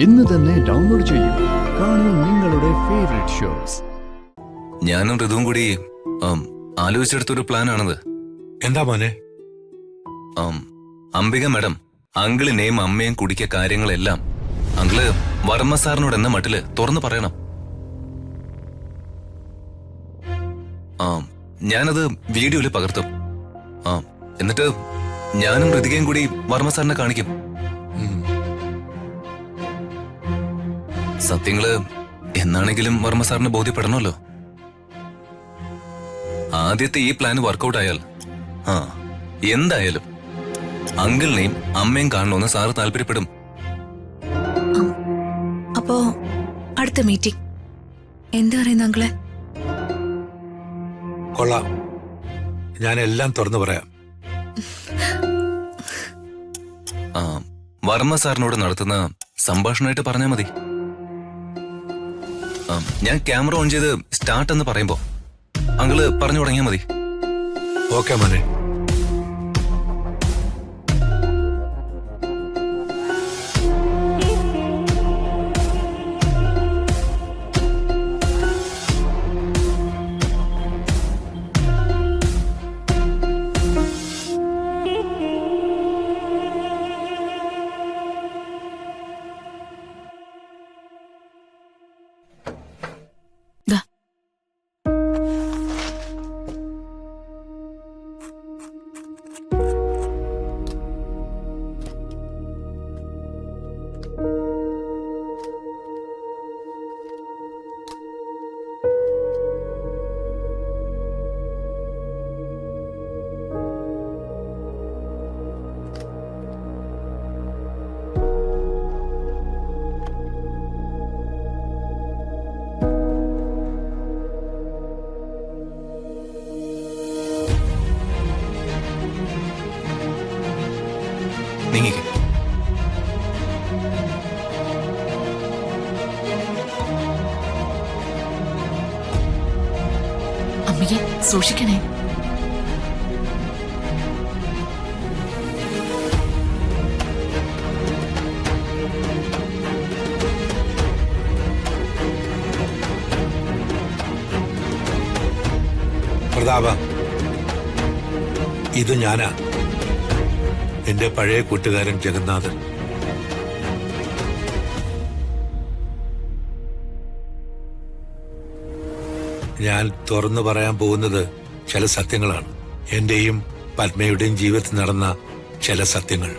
ഇന്ന് തന്നെ ഡൗൺലോഡ് ചെയ്യൂ. കാണൂ നിങ്ങളുടെ ഫേവറേറ്റ് ഷോസ്. ഞാനും ഋതുവും കൂടി ആലോചിച്ചെടുത്തൊരു പ്ലാനാണത്. എന്താ മോനെ? അംബിക മാഡം അങ്കിളിനെയും അമ്മയും കുടിക്ക കാര്യങ്ങളെല്ലാം അങ്കിള് വർമ്മ സാറിനോട് എന്ന മട്ടില് തുറന്നു പറയണം. ഞാനത് വീഡിയോയില് പകർത്തും. എന്നിട്ട് ഞാനും ഋതികയും കൂടി വർമ്മ സാറിനെ കാണിക്കും. സത്യങ്ങള് എന്നാണെങ്കിലും വർമ്മ സാറിന് ബോധ്യപ്പെടണമല്ലോ. ആദ്യത്തെ ഈ പ്ലാൻ വർക്കൗട്ട് ആയാൽ എന്തായാലും അങ്കിളിനെയും അമ്മയും കാണണമെന്ന് സാറ് താല്പര്യപ്പെടും. അപ്പോ അടുത്ത മീറ്റിംഗ് എന്താ പറയുന്ന അങ്കിളെ? കൊള്ളാം, ഞാൻ എല്ലാം തുറന്നു പറയാം. വർമ്മ സാറിനോട് നടത്തുന്ന സംഭാഷണമായിട്ട് പറഞ്ഞാൽ മതി. ഞാൻ ക്യാമറ ഓൺ ചെയ്ത് സ്റ്റാർട്ട് എന്ന് പറയുമ്പോ അങ്കിള് പറഞ്ഞു തുടങ്ങിയാൽ മതി. ഓക്കെ മോനെ. നീങ്ങിക്ക്. അമ്മയെ സൂക്ഷിക്കണേ. പ്രതാപ, ഇത് ഞാനാ, എന്റെ പഴയ കൂട്ടുകാരൻ ജഗന്നാഥൻ. ഞാൻ തുറന്നു പറയാൻ പോകുന്നത് ചില സത്യങ്ങളാണ്. എന്റെയും പത്മയുടെയും ജീവിതത്തിൽ നടന്ന ചില സത്യങ്ങൾ.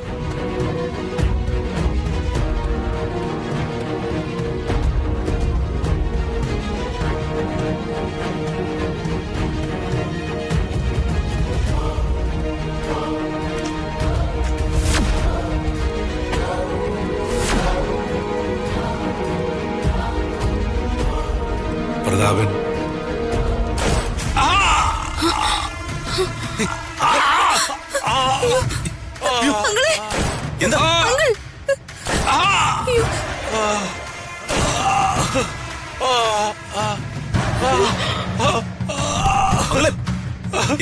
പ്രതാപൻ എന്താ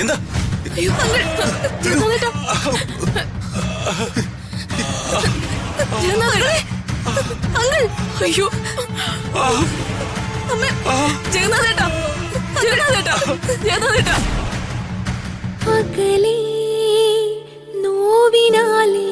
എന്താ അയ്യോ ജഗന്നാഥേട്ടാ, ജഗന്നാഥേട്ടാ, ജഗന്നാഥേട്ടാ. അകലേ നോവിനാലേ